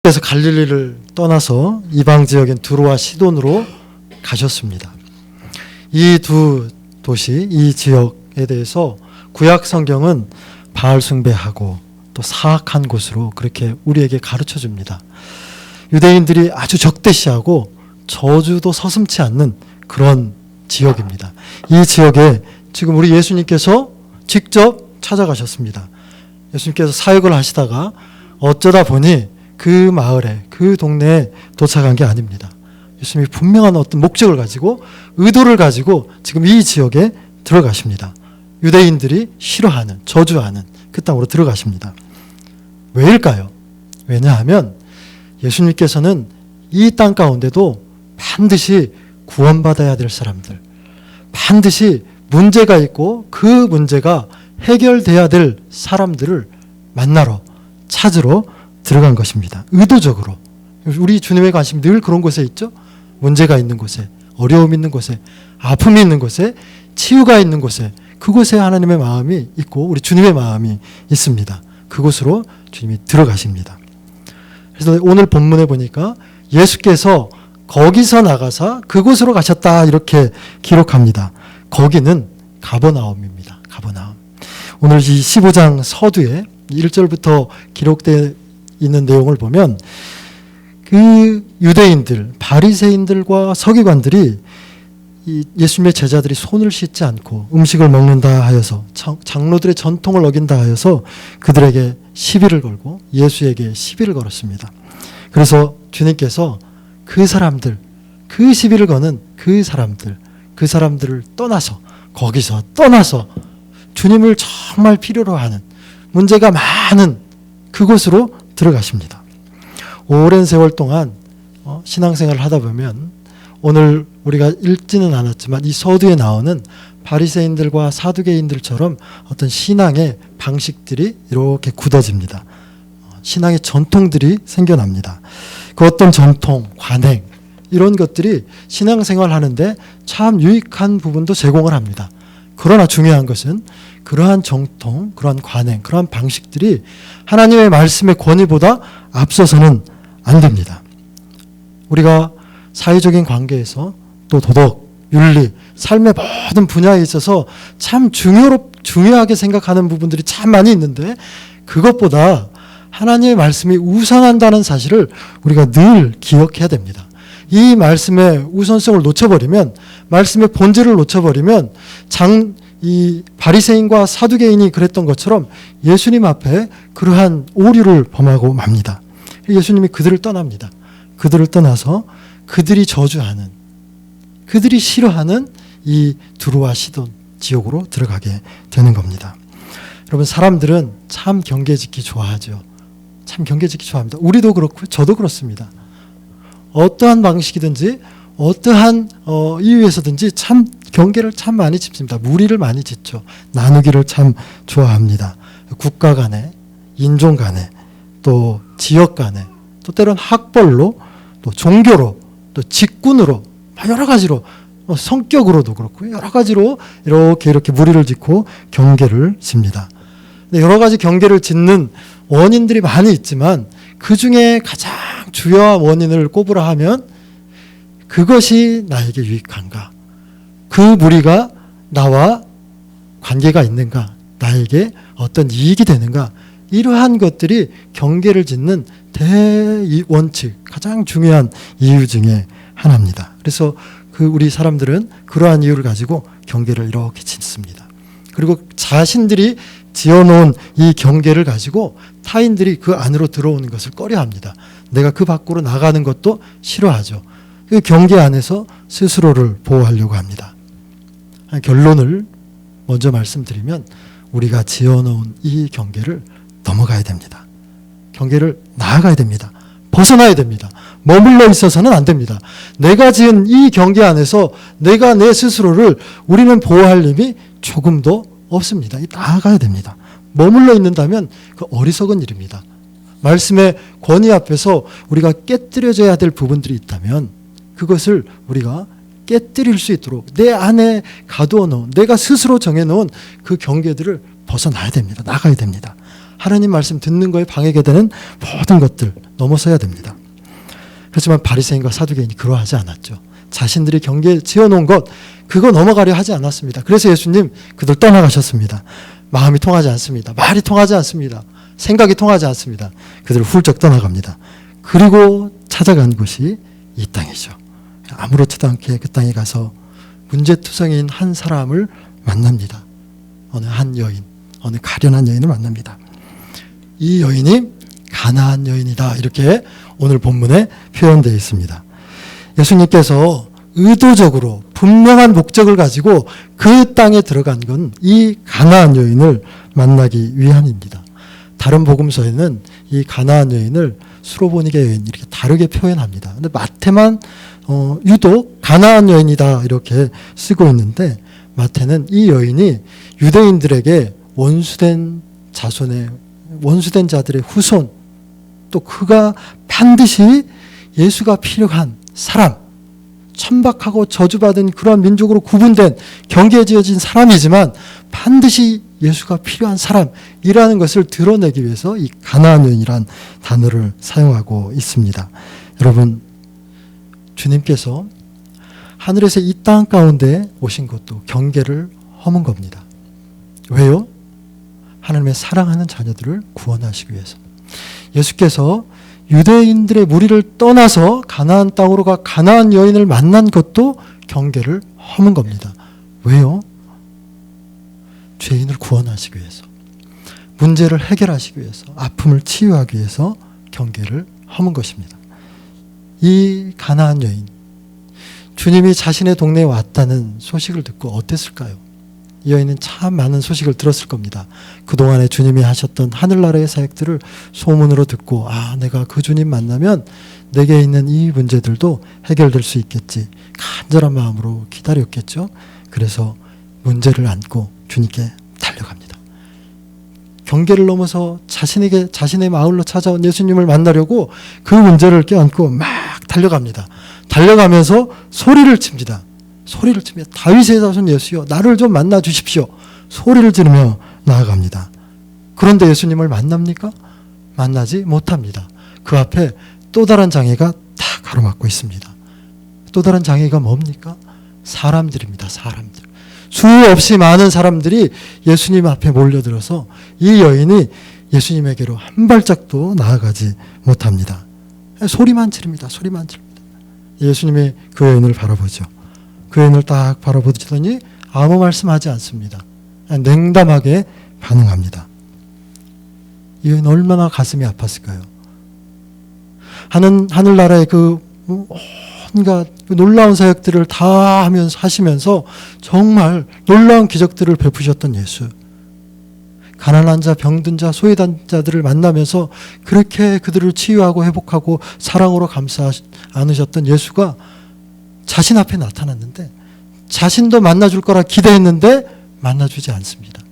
그래서 갈릴리를 떠나서 이방 지역인 두로와 시돈으로 가셨습니다. 이 두 도시, 이 지역에 대해서 구약 성경은 바알 숭배하고 또 사악한 곳으로 그렇게 우리에게 가르쳐 줍니다. 유대인들이 아주 적대시하고 저주도 서슴지 않는 그런 지역입니다. 이 지역에 지금 우리 예수님께서 직접 찾아가셨습니다. 예수님께서 사역을 하시다가 어쩌다 보니 그 마을에, 그 동네에 도착한 게 아닙니다. 예수님이 분명한 어떤 목적을 가지고, 의도를 가지고 지금 이 지역에 들어가십니다. 유대인들이 싫어하는, 저주하는 그 땅으로 들어가십니다. 왜일까요? 왜냐하면 예수님께서는 이 땅 가운데도 반드시 구원받아야 될 사람들, 반드시 문제가 있고 그 문제가 해결돼야 될 사람들을 만나러, 찾으러 들어간 것입니다. 의도적으로. 우리 주님의 관심이 늘 그런 곳에 있죠. 문제가 있는 곳에, 어려움이 있는 곳에, 아픔이 있는 곳에, 치유가 있는 곳에, 그곳에 하나님의 마음이 있고 우리 주님의 마음이 있습니다. 그곳으로 주님이 들어가십니다. 그래서 오늘 본문에 보니까 예수께서 거기서 나가사 그곳으로 가셨다 이렇게 기록합니다. 거기는 가버나움입니다. 가버나움. 오늘 이 15장 서두에 1절부터 기록되어 있는 내용을 보면 그 유대인들, 바리새인들과 서기관들이 이 예수님의 제자들이 손을 씻지 않고 음식을 먹는다 하여서, 장로들의 전통을 어긴다 하여서 그들에게 시비를 걸고 예수에게 시비를 걸었습니다. 그래서 주님께서 그 사람들, 그 시비를 거는 그 사람들을 떠나서, 거기서 떠나서 주님을 정말 필요로 하는, 문제가 많은 그곳으로 들어가십니다. 오랜 세월 동안 신앙생활을 하다 보면 오늘 우리가 읽지는 않았지만 이 서두에 나오는 바리새인들과 사두개인들처럼 어떤 신앙의 방식들이 이렇게 굳어집니다. 신앙의 전통들이 생겨납니다. 그 어떤 전통, 관행 이런 것들이 신앙생활 하는데 참 유익한 부분도 제공을 합니다. 그러나 중요한 것은 그러한 정통, 그러한 관행, 그러한 방식들이 하나님의 말씀의 권위보다 앞서서는 안 됩니다. 우리가 사회적인 관계에서 또 도덕, 윤리, 삶의 모든 분야에 있어서 참 중요하게 생각하는 부분들이 참 많이 있는데 그것보다 하나님의 말씀이 우선한다는 사실을 우리가 늘 기억해야 됩니다. 이 말씀의 우선성을 놓쳐버리면, 말씀의 본질을 놓쳐버리면 이 바리새인과 사두개인이 그랬던 것처럼 예수님 앞에 그러한 오류를 범하고 맙니다. 예수님이 그들을 떠납니다. 그들을 떠나서 그들이 저주하는, 그들이 싫어하는 이 두로와 시돈 지역으로 들어가게 되는 겁니다. 여러분, 사람들은 참 경계짓기 좋아하죠. 참 경계짓기 좋아합니다. 우리도 그렇고 저도 그렇습니다. 어떠한 방식이든지 어떠한 이유에서든지 참 경계를 참 많이 짚습니다. 무리를 많이 짓죠. 나누기를 참 좋아합니다. 국가 간에, 인종 간에, 또 지역 간에, 또 때로는 학벌로, 또 종교로, 또 직군으로, 여러 가지로, 성격으로도 그렇고 여러 가지로 이렇게 무리를 짓고 경계를 짚니다. 여러 가지 경계를 짓는 원인들이 많이 있지만 그 중에 가장 주요한 원인을 꼽으라 하면 그것이 나에게 유익한가? 그 무리가 나와 관계가 있는가? 나에게 어떤 이익이 되는가? 이러한 것들이 경계를 짓는 대원칙, 가장 중요한 이유 중에 하나입니다. 그래서 우리 사람들은 그러한 이유를 가지고 경계를 이렇게 짓습니다. 그리고 자신들이 지어놓은 이 경계를 가지고 타인들이 그 안으로 들어오는 것을 꺼려합니다. 내가 그 밖으로 나가는 것도 싫어하죠. 그 경계 안에서 스스로를 보호하려고 합니다. 결론을 먼저 말씀드리면 우리가 지어놓은 이 경계를 넘어가야 됩니다. 경계를 나아가야 됩니다. 벗어나야 됩니다. 머물러 있어서는 안 됩니다. 내가 지은 이 경계 안에서 내가 내 스스로를 우리는 보호할 힘이 조금도 없습니다. 나아가야 됩니다. 머물러 있는다면 그 어리석은 일입니다. 말씀의 권위 앞에서 우리가 깨뜨려져야 될 부분들이 있다면 그것을 우리가 깨뜨릴 수 있도록 내 안에 가두어 놓은, 내가 스스로 정해놓은 그 경계들을 벗어나야 됩니다. 나가야 됩니다. 하나님 말씀 듣는 거에 방해가 되는 모든 것들 넘어서야 됩니다. 그렇지만 바리새인과 사두개인이 그러하지 않았죠. 자신들이 경계에 지어놓은 것 그거 넘어가려 하지 않았습니다. 그래서 예수님 그들 떠나가셨습니다. 마음이 통하지 않습니다. 말이 통하지 않습니다. 생각이 통하지 않습니다. 그들 훌쩍 떠나갑니다. 그리고 찾아간 곳이 이 땅이죠. 아무렇지도 않게 그 땅에 가서 문제투성이인 한 사람을 만납니다. 어느 한 여인, 어느 가련한 여인을 만납니다. 이 여인이 가나안 여인이다. 이렇게 오늘 본문에 표현되어 있습니다. 예수님께서 의도적으로 분명한 목적을 가지고 그 땅에 들어간 건 이 가나안 여인을 만나기 위함입니다. 다른 복음서에는 이 가나안 여인을 수로보니게 여인 이렇게 다르게 표현합니다. 근데 마태만 유독 가나안 여인이다 이렇게 쓰고 있는데 마태는 이 여인이 유대인들에게 원수된 자들의 후손, 또 그가 반드시 예수가 필요한 사람, 천박하고 저주받은 그러한 민족으로 구분된 경계에 지어진 사람이지만 반드시 예수가 필요한 사람이라는 것을 드러내기 위해서 이 가나안 여인이란 단어를 사용하고 있습니다. 여러분, 주님께서 하늘에서 이 땅 가운데 오신 것도 경계를 허문 겁니다. 왜요? 하나님의 사랑하는 자녀들을 구원하시기 위해서. 예수께서 유대인들의 무리를 떠나서 가나안 땅으로 가 가나안 여인을 만난 것도 경계를 허문 겁니다. 왜요? 죄인을 구원하시기 위해서, 문제를 해결하시기 위해서, 아픔을 치유하기 위해서 경계를 허문 것입니다. 이 가나안 여인, 주님이 자신의 동네에 왔다는 소식을 듣고 어땠을까요? 이 여인은 참 많은 소식을 들었을 겁니다. 그동안에 주님이 하셨던 하늘나라의 사역들을 소문으로 듣고 내가 그 주님 만나면 내게 있는 이 문제들도 해결될 수 있겠지. 간절한 마음으로 기다렸겠죠. 그래서 문제를 안고 주님께 달려갑니다. 경계를 넘어서 자신의 마을로 찾아온 예수님을 만나려고 그 문제를 껴안고 막 달려갑니다. 달려가면서 소리를 칩니다. 소리를 치며 다윗의 자손 예수여 나를 좀 만나 주십시오. 소리를 지르며 나아갑니다. 그런데 예수님을 만납니까? 만나지 못합니다. 그 앞에 또 다른 장애가 다 가로막고 있습니다. 또 다른 장애가 뭡니까? 사람들입니다. 사람들. 수없이 많은 사람들이 예수님 앞에 몰려들어서 이 여인이 예수님에게로 한 발짝도 나아가지 못합니다. 소리만 지릅니다. 소리만 지릅니다. 예수님이 그 여인을 바라보죠. 그 여인을 딱 바라보더니 아무 말씀하지 않습니다. 냉담하게 반응합니다. 이 여인 얼마나 가슴이 아팠을까요? 하늘나라의 그 온갖 놀라운 사역들을 다 하시면서 정말 놀라운 기적들을 베푸셨던 예수, 가난한 자, 병든 자, 소외된 자들을 만나면서 그렇게 그들을 치유하고 회복하고 사랑으로 감싸 안으셨던 예수가 자신 앞에 나타났는데 자신도 만나줄 거라 기대했는데 만나주지 않습니다.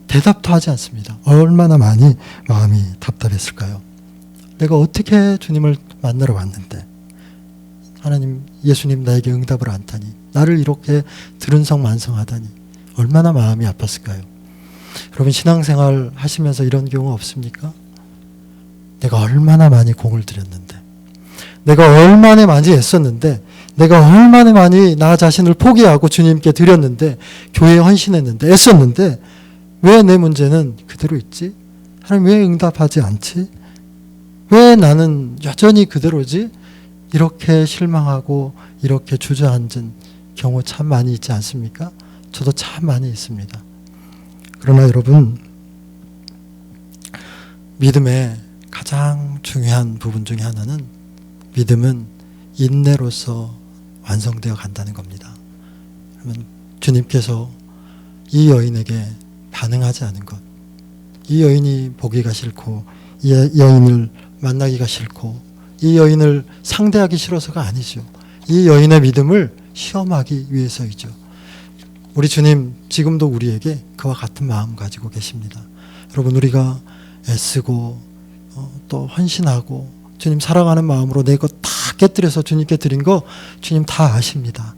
대답도 하지 않습니다. 얼마나 많이 마음이 답답했을까요? 내가 어떻게 주님을 만나러 왔는데 하나님, 예수님 나에게 응답을 안다니, 나를 이렇게 들은성만성하다니 얼마나 마음이 아팠을까요? 여러분, 신앙생활 하시면서 이런 경우 없습니까? 내가 얼마나 많이 공을 들였는데, 내가 얼마나 많이 애썼는데, 내가 얼마나 많이 나 자신을 포기하고 주님께 드렸는데, 교회에 헌신했는데, 애썼는데 왜 내 문제는 그대로 있지? 하나님 왜 응답하지 않지? 왜 나는 여전히 그대로지? 이렇게 실망하고 이렇게 주저앉은 경우 참 많이 있지 않습니까? 저도 참 많이 있습니다. 그러나 여러분, 믿음의 가장 중요한 부분 중에 하나는 믿음은 인내로서 완성되어 간다는 겁니다. 그러면 주님께서 이 여인에게 반응하지 않은 것, 이 여인이 보기가 싫고 이 여인을 만나기가 싫고 이 여인을 상대하기 싫어서가 아니죠. 이 여인의 믿음을 시험하기 위해서이죠. 우리 주님 지금도 우리에게 그와 같은 마음 가지고 계십니다. 여러분, 우리가 애쓰고 또 헌신하고 주님 사랑하는 마음으로 내 것 다 깨뜨려서 주님께 드린 거 주님 다 아십니다.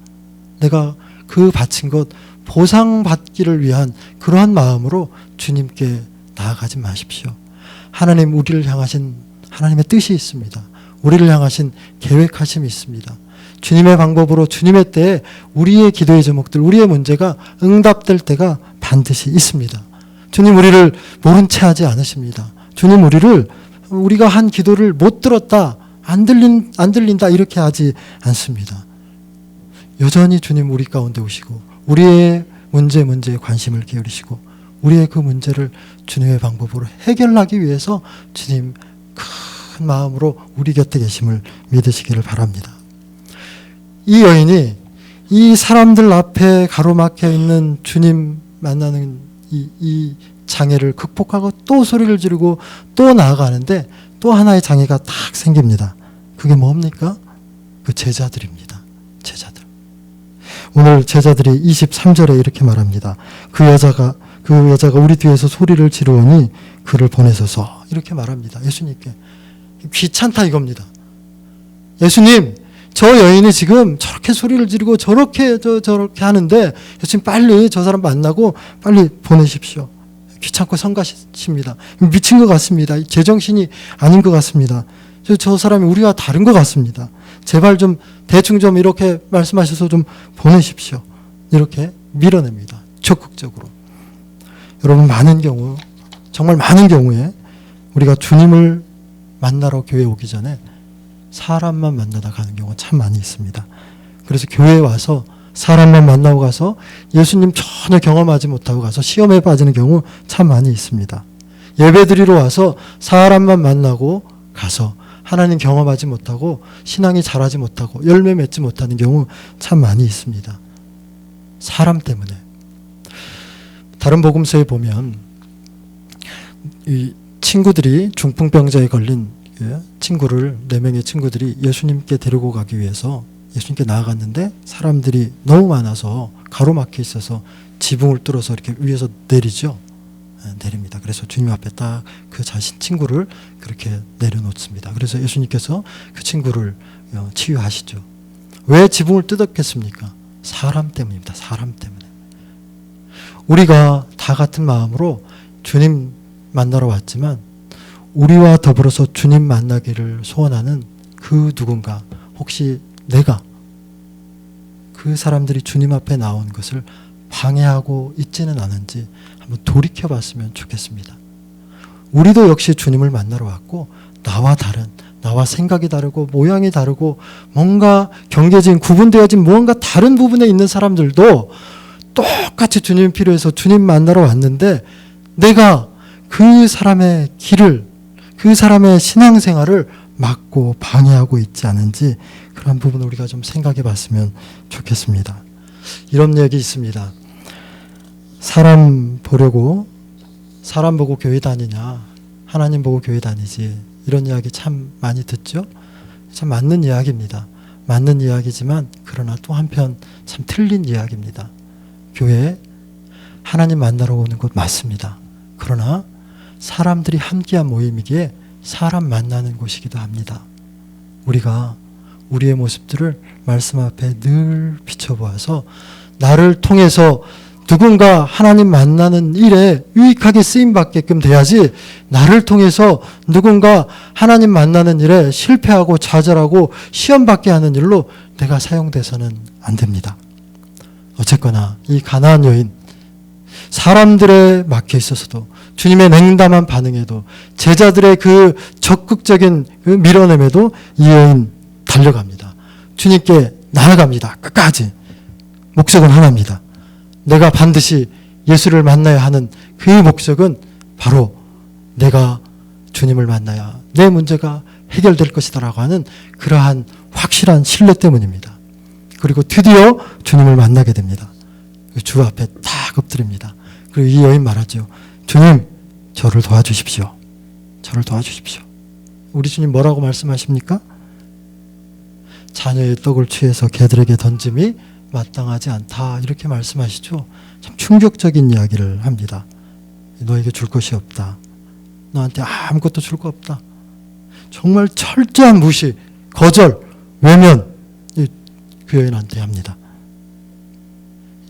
내가 그 바친 것 보상받기를 위한 그러한 마음으로 주님께 나아가지 마십시오. 하나님 우리를 향하신 하나님의 뜻이 있습니다. 우리를 향하신 계획하심이 있습니다. 주님의 방법으로 주님의 때에 우리의 기도의 제목들, 우리의 문제가 응답될 때가 반드시 있습니다. 주님 우리를 모른 채 하지 않으십니다. 주님 우리가 한 기도를 못 들었다, 안 들린다 이렇게 하지 않습니다. 여전히 주님 우리 가운데 오시고 우리의 문제에 관심을 기울이시고 우리의 그 문제를 주님의 방법으로 해결하기 위해서 주님 큰 마음으로 우리 곁에 계심을 믿으시기를 바랍니다. 이 여인이 이 사람들 앞에 가로막혀 있는 주님 만나는 이 장애를 극복하고 또 소리를 지르고 또 나아가는데 또 하나의 장애가 딱 생깁니다. 그게 뭡니까? 그 제자들입니다. 제자들. 오늘 제자들이 23절에 이렇게 말합니다. 그 여자가 우리 뒤에서 소리를 지르오니 그를 보내소서. 이렇게 말합니다. 예수님께. 귀찮다 이겁니다. 예수님, 저 여인이 지금 저렇게 소리를 지르고 저렇게 하는데 예수님 빨리 저 사람 만나고 빨리 보내십시오. 귀찮고 성가십니다. 미친 것 같습니다. 제정신이 아닌 것 같습니다. 저 사람이 우리와 다른 것 같습니다. 제발 좀 대충 좀 이렇게 말씀하셔서 좀 보내십시오. 이렇게 밀어냅니다. 적극적으로. 여러분 정말 많은 경우에 우리가 주님을 만나러 교회에 오기 전에 사람만 만나다 가는 경우가 참 많이 있습니다. 그래서 교회에 와서 사람만 만나고 가서 예수님 전혀 경험하지 못하고 가서 시험에 빠지는 경우 참 많이 있습니다. 예배드리러 와서 사람만 만나고 가서 하나님 경험하지 못하고 신앙이 자라지 못하고 열매 맺지 못하는 경우 참 많이 있습니다. 사람 때문에. 다른 복음서에 보면 이 친구들이 중풍병자에 걸린 친구를 4명의 친구들이 예수님께 데리고 가기 위해서 예수님께 나아갔는데 사람들이 너무 많아서 가로막혀 있어서 지붕을 뚫어서 이렇게 위에서 내립니다. 그래서 주님 앞에 딱 그 자신 친구를 그렇게 내려놓습니다. 그래서 예수님께서 그 친구를 치유하시죠. 왜 지붕을 뜯었겠습니까? 사람 때문입니다. 사람 때문에. 우리가 다 같은 마음으로 주님 만나러 왔지만 우리와 더불어서 주님 만나기를 소원하는 그 누군가, 혹시 내가 그 사람들이 주님 앞에 나온 것을 방해하고 있지는 않은지 한번 돌이켜 봤으면 좋겠습니다. 우리도 역시 주님을 만나러 왔고 나와 생각이 다르고 모양이 다르고 뭔가 경계진 구분되어진 무언가 다른 부분에 있는 사람들도 똑같이 주님이 필요해서 주님 만나러 왔는데 내가 그 사람의 길을, 그 사람의 신앙생활을 막고 방해하고 있지 않은지 그런 부분을 우리가 좀 생각해 봤으면 좋겠습니다. 이런 얘기 있습니다. 사람 보고 교회 다니냐, 하나님 보고 교회 다니지, 이런 이야기 참 많이 듣죠. 참 맞는 이야기입니다. 맞는 이야기지만 그러나 또 한편 참 틀린 이야기입니다. 교회 하나님 만나러 오는 곳 맞습니다. 그러나 사람들이 함께한 모임이기에 사람 만나는 곳이기도 합니다. 우리가 우리의 모습들을 말씀 앞에 늘 비춰보아서 나를 통해서 누군가 하나님 만나는 일에 유익하게 쓰임받게끔 돼야지, 나를 통해서 누군가 하나님 만나는 일에 실패하고 좌절하고 시험받게 하는 일로 내가 사용돼서는 안 됩니다. 어쨌거나 이 가나안 여인, 사람들에 막혀 있어서도 주님의 냉담한 반응에도 제자들의 그 적극적인 그 밀어냄에도 이 여인 달려갑니다. 주님께 나아갑니다. 끝까지. 목적은 하나입니다. 내가 반드시 예수를 만나야 하는 그 목적은 바로 내가 주님을 만나야 내 문제가 해결될 것이다라고 하는 그러한 확실한 신뢰 때문입니다. 그리고 드디어 주님을 만나게 됩니다. 주 앞에 딱 엎드립니다. 그리고 이 여인 말하죠. 주님, 저를 도와주십시오. 저를 도와주십시오. 우리 주님 뭐라고 말씀하십니까? 자녀의 떡을 취해서 개들에게 던짐이 마땅하지 않다, 이렇게 말씀하시죠. 참 충격적인 이야기를 합니다. 너에게 줄 것이 없다. 너한테 아무것도 줄 거 없다. 정말 철저한 무시, 거절, 외면, 그 여인한테 합니다.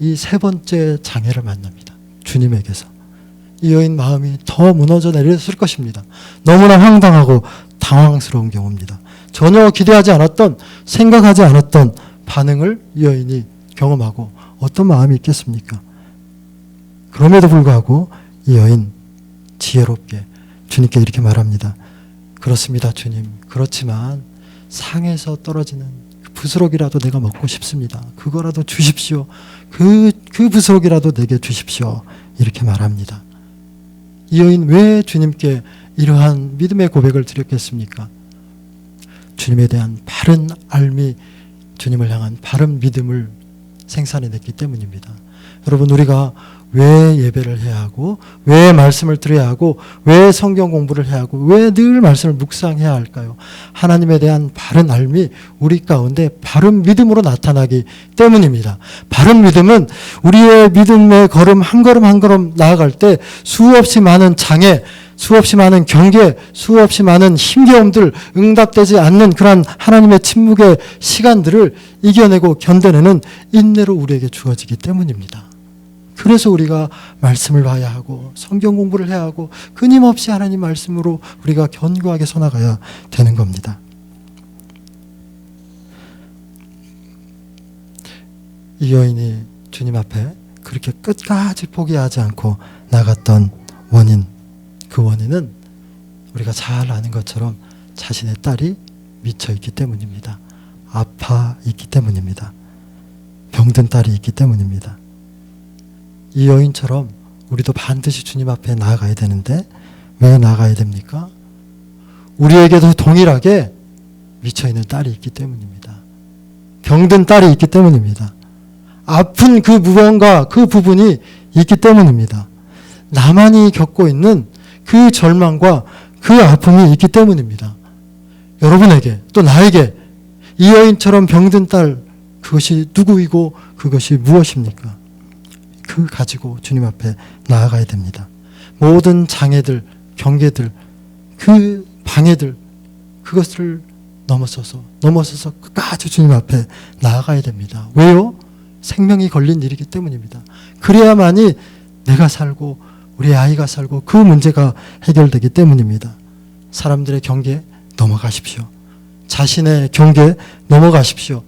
이 세 번째 장애를 만납니다. 주님에게서. 이 여인 마음이 더 무너져 내렸을 것입니다. 너무나 황당하고 당황스러운 경우입니다. 전혀 기대하지 않았던, 생각하지 않았던 반응을 이 여인이 경험하고 어떤 마음이 있겠습니까? 그럼에도 불구하고 이 여인 지혜롭게 주님께 이렇게 말합니다. 그렇습니다, 주님. 그렇지만 상에서 떨어지는 그 부스럭이라도 내가 먹고 싶습니다. 그거라도 주십시오. 그 부스럭이라도 내게 주십시오. 이렇게 말합니다. 이 여인 왜 주님께 이러한 믿음의 고백을 드렸겠습니까? 주님에 대한 바른 알미, 주님을 향한 바른 믿음을 생산해냈기 때문입니다. 여러분, 우리가 왜 예배를 해야 하고, 왜 말씀을 들어야 하고, 왜 성경 공부를 해야 하고, 왜 늘 말씀을 묵상해야 할까요? 하나님에 대한 바른 알미, 우리 가운데 바른 믿음으로 나타나기 때문입니다. 바른 믿음은 우리의 믿음의 걸음 한 걸음 한 걸음 나아갈 때 수없이 많은 장애, 수없이 많은 경계, 수없이 많은 힘겨움들, 응답되지 않는 그러한 하나님의 침묵의 시간들을 이겨내고 견뎌내는 인내로 우리에게 주어지기 때문입니다. 그래서 우리가 말씀을 봐야 하고 성경 공부를 해야 하고 끊임없이 하나님 말씀으로 우리가 견고하게 서나가야 되는 겁니다. 이 여인이 주님 앞에 그렇게 끝까지 포기하지 않고 나갔던 원인, 그 원인은 우리가 잘 아는 것처럼 자신의 딸이 미쳐 있기 때문입니다. 아파 있기 때문입니다. 병든 딸이 있기 때문입니다. 이 여인처럼 우리도 반드시 주님 앞에 나아가야 되는데 왜 나아가야 됩니까? 우리에게도 동일하게 미쳐있는 딸이 있기 때문입니다. 병든 딸이 있기 때문입니다. 아픈 그 무언가, 그 부분이 있기 때문입니다. 나만이 겪고 있는 그 절망과 그 아픔이 있기 때문입니다. 여러분에게 또 나에게 이 여인처럼 병든 딸, 그것이 누구이고 그것이 무엇입니까? 그 가지고 주님 앞에 나아가야 됩니다. 모든 장애들, 경계들, 그 방해들, 그것을 넘어서서 끝까지 주님 앞에 나아가야 됩니다. 왜요? 생명이 걸린 일이기 때문입니다. 그래야만이 내가 살고 우리 아이가 살고 그 문제가 해결되기 때문입니다. 사람들의 경계 넘어가십시오. 자신의 경계 넘어가십시오.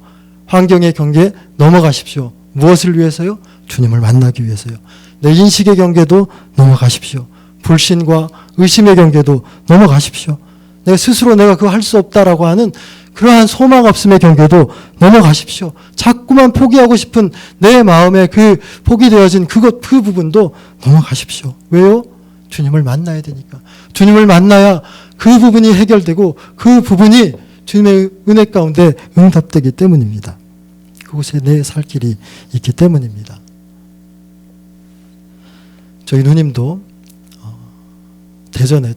환경의 경계 넘어가십시오. 무엇을 위해서요? 주님을 만나기 위해서요. 내 인식의 경계도 넘어가십시오. 불신과 의심의 경계도 넘어가십시오. 내가 스스로 내가 그거 할 수 없다라고 하는 그러한 소망 없음의 경계도 넘어가십시오. 자꾸만 포기하고 싶은 내 마음에 그 포기되어진 그 부분도 넘어가십시오. 왜요? 주님을 만나야 되니까. 주님을 만나야 그 부분이 해결되고 그 부분이 주님의 은혜 가운데 응답되기 때문입니다. 그곳에 내 살 길이 있기 때문입니다. 저희 누님도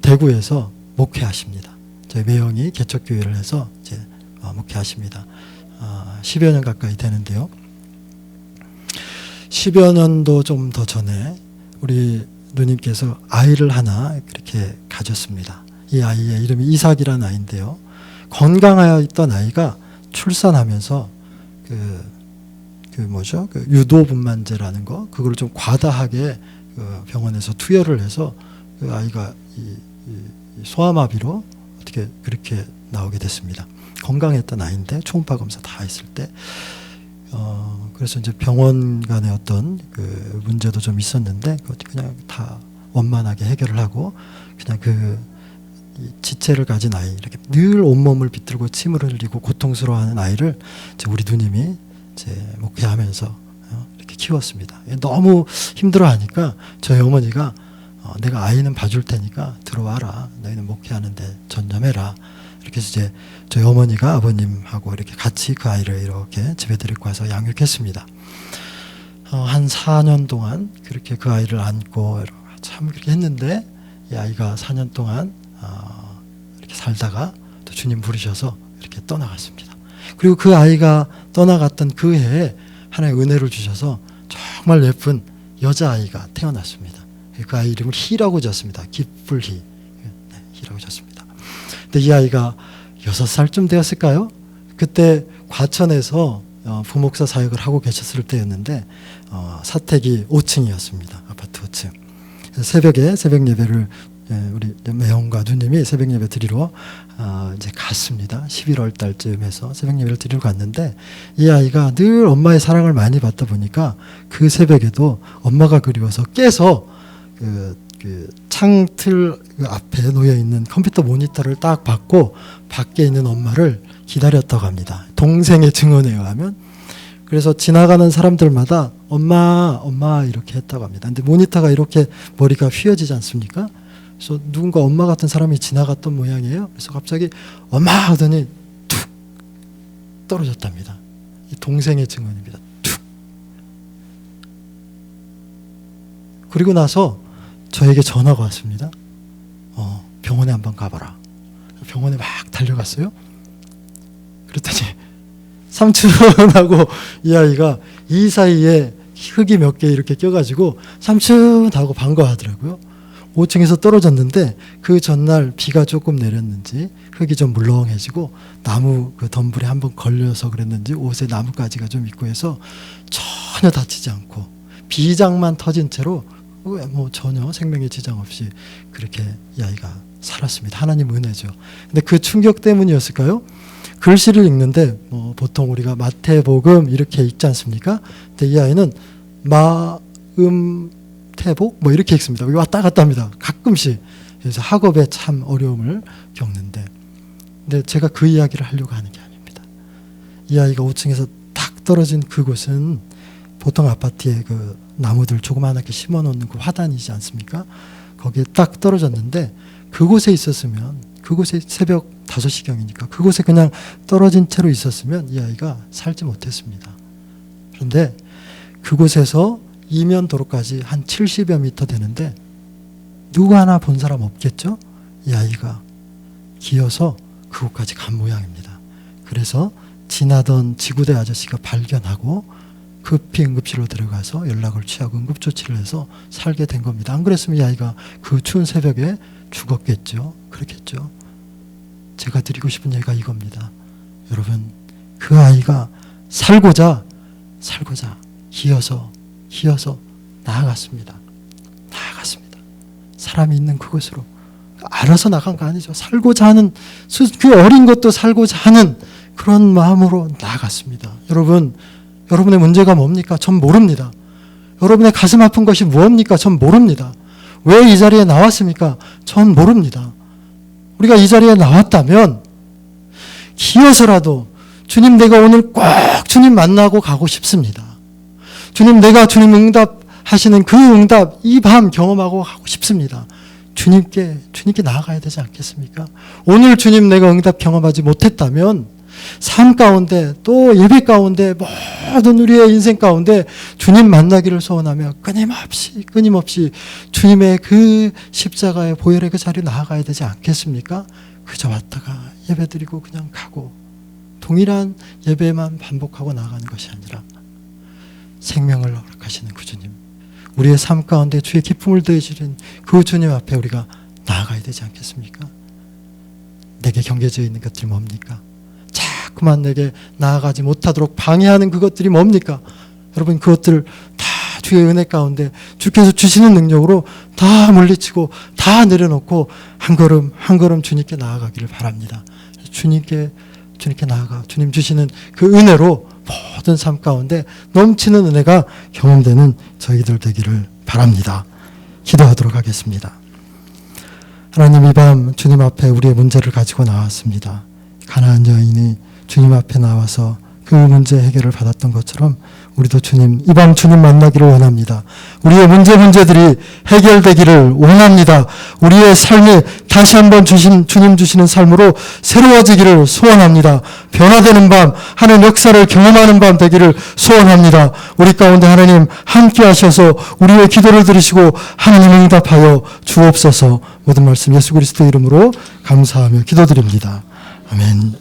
대구에서 목회하십니다. 저희 매형이 개척교회를 해서 이제 목회하십니다. 10여 년 가까이 되는데요. 10여 년도 좀 더 전에 우리 누님께서 아이를 하나 그렇게 가졌습니다. 이 아이의 이름이 이삭이라는 아이인데요. 건강하였던 아이가 출산하면서 그 유도분만제라는 거, 그걸 좀 과다하게 병원에서 투여를 해서 그 아이가 이 소아마비로 어떻게 그렇게 나오게 됐습니다. 건강했던 아이인데 초음파 검사 다 했을 때 그래서 이제 병원 간의 어떤 그 문제도 좀 있었는데 그냥 다 원만하게 해결을 하고 그냥 지체를 가진 아이, 이렇게 늘 온몸을 비틀고 침을 흘리고 고통스러워하는 아이를 이제 우리 누님이 이제 목회하면서 이렇게 키웠습니다. 너무 힘들어하니까 저희 어머니가 내가 아이는 봐줄 테니까 들어와라. 너희는 목회하는데 전념해라. 이렇게 해서 이제 저희 어머니가 아버님하고 이렇게 같이 그 아이를 이렇게 집에 데리고 와서 양육했습니다. 한 4년 동안 그렇게 그 아이를 안고 참 그렇게 했는데 이 아이가 4년 동안 이렇게 살다가 또 주님 부르셔서 이렇게 떠나갔습니다. 그리고 그 아이가 떠나갔던 그 해에 하나님의 은혜를 주셔서 정말 예쁜 여자아이가 태어났습니다. 그 아이 이름을 희라고 지었습니다. 기쁠 희. 네, 희라고 지었습니다. 근데 이 아이가 6살쯤 되었을까요? 그때 과천에서 부목사 사역을 하고 계셨을 때였는데 사택이 5층이었습니다. 아파트 5층. 새벽에 새벽 예배를 우리 매형과 누님이 새벽 예배 드리러 이제 갔습니다. 11월 달쯤 해서 새벽 예배를 드리러 갔는데 이 아이가 늘 엄마의 사랑을 많이 받다 보니까 그 새벽에도 엄마가 그리워서 깨서 그 창틀 앞에 놓여 있는 컴퓨터 모니터를 딱 받고 밖에 있는 엄마를 기다렸다고 합니다. 동생의 증언에 의하면. 그래서 지나가는 사람들마다 엄마 이렇게 했다고 합니다. 근데 모니터가 이렇게 머리가 휘어지지 않습니까? 그래서 누군가 엄마 같은 사람이 지나갔던 모양이에요. 그래서 갑자기 엄마 하더니 툭 떨어졌답니다. 이 동생의 증언입니다. 툭. 그리고 나서 저에게 전화가 왔습니다. 병원에 한번 가봐라. 병원에 막 달려갔어요. 그랬더니 삼촌하고 이 아이가 이 사이에 흙이 몇 개 이렇게 껴가지고 삼촌하고 반가워하더라고요. 5층에서 떨어졌는데 그 전날 비가 조금 내렸는지 흙이 좀 물렁해지고 나무 그 덤불에 한번 걸려서 그랬는지 옷에 나뭇가지가 좀 있고 해서 전혀 다치지 않고 비장만 터진 채로 뭐 전혀 생명의 지장 없이 그렇게 이 아이가 살았습니다. 하나님 은혜죠. 근데 그 충격 때문이었을까요? 글씨를 읽는데 보통 우리가 마태복음 이렇게 읽지 않습니까? 근데 이 아이는 마음태복 뭐 이렇게 읽습니다. 왔다 갔다 합니다. 가끔씩. 그래서 학업에 참 어려움을 겪는데, 근데 제가 그 이야기를 하려고 하는 게 아닙니다. 이 아이가 5층에서 딱 떨어진 그곳은 보통 아파트에 그 나무들 조그만하게 심어놓는 그 화단이지 않습니까? 거기에 딱 떨어졌는데 그곳에 있었으면, 그곳에 새벽 5시경이니까 그곳에 그냥 떨어진 채로 있었으면 이 아이가 살지 못했습니다. 그런데 그곳에서 이면 도로까지 한 70여 미터 되는데 누구 하나 본 사람 없겠죠? 이 아이가 기어서 그곳까지 간 모양입니다. 그래서 지나던 지구대 아저씨가 발견하고 급히 응급실로 들어가서 연락을 취하고 응급조치를 해서 살게 된 겁니다. 안 그랬으면 이 아이가 그 추운 새벽에 죽었겠죠. 그렇겠죠. 제가 드리고 싶은 얘기가 이겁니다. 여러분, 그 아이가 살고자 기어서 나아갔습니다. 사람이 있는 그곳으로. 알아서 나간 거 아니죠. 살고자 하는, 그 어린 것도 살고자 하는 그런 마음으로 나아갔습니다. 여러분, 여러분의 문제가 뭡니까? 전 모릅니다. 여러분의 가슴 아픈 것이 무엇입니까? 전 모릅니다. 왜 이 자리에 나왔습니까? 전 모릅니다. 우리가 이 자리에 나왔다면 기어서라도 주님, 내가 오늘 꼭 주님 만나고 가고 싶습니다. 주님, 내가 주님 응답하시는 그 응답 이 밤 경험하고 가고 싶습니다. 주님께 나아가야 되지 않겠습니까? 오늘 주님 내가 응답 경험하지 못했다면 삶 가운데 또 예배 가운데 모든 우리의 인생 가운데 주님 만나기를 소원하며 끊임없이 주님의 그 십자가의 보혈의 그 자리에 나아가야 되지 않겠습니까? 그저 왔다가 예배드리고 그냥 가고 동일한 예배만 반복하고 나가는 것이 아니라 생명을 허락하시는 그 주님, 우리의 삶 가운데 주의 기쁨을 더해주는 그 주님 앞에 우리가 나아가야 되지 않겠습니까? 내게 경계되어 있는 것들이 뭡니까? 자꾸만 내게 나아가지 못하도록 방해하는 그것들이 뭡니까? 여러분, 그것들을 다 주의 은혜 가운데 주께서 주시는 능력으로 다 물리치고 다 내려놓고 한 걸음 한 걸음 주님께 나아가기를 바랍니다. 주님께 나아가 주님 주시는 그 은혜로 모든 삶 가운데 넘치는 은혜가 경험되는 저희들 되기를 바랍니다. 기도하도록 하겠습니다. 하나님, 이 밤 주님 앞에 우리의 문제를 가지고 나왔습니다. 가나안 여인이 주님 앞에 나와서 그 문제 해결을 받았던 것처럼 우리도 주님, 이 밤 주님 만나기를 원합니다. 우리의 문제들이 해결되기를 원합니다. 우리의 삶이 다시 한번 주님 주시는 삶으로 새로워지기를 소원합니다. 변화되는 밤, 하나님 역사를 경험하는 밤 되기를 소원합니다. 우리 가운데 하나님 함께 하셔서 우리의 기도를 들으시고 하나님 응답하여 주옵소서. 모든 말씀 예수 그리스도 이름으로 감사하며 기도드립니다. 아멘.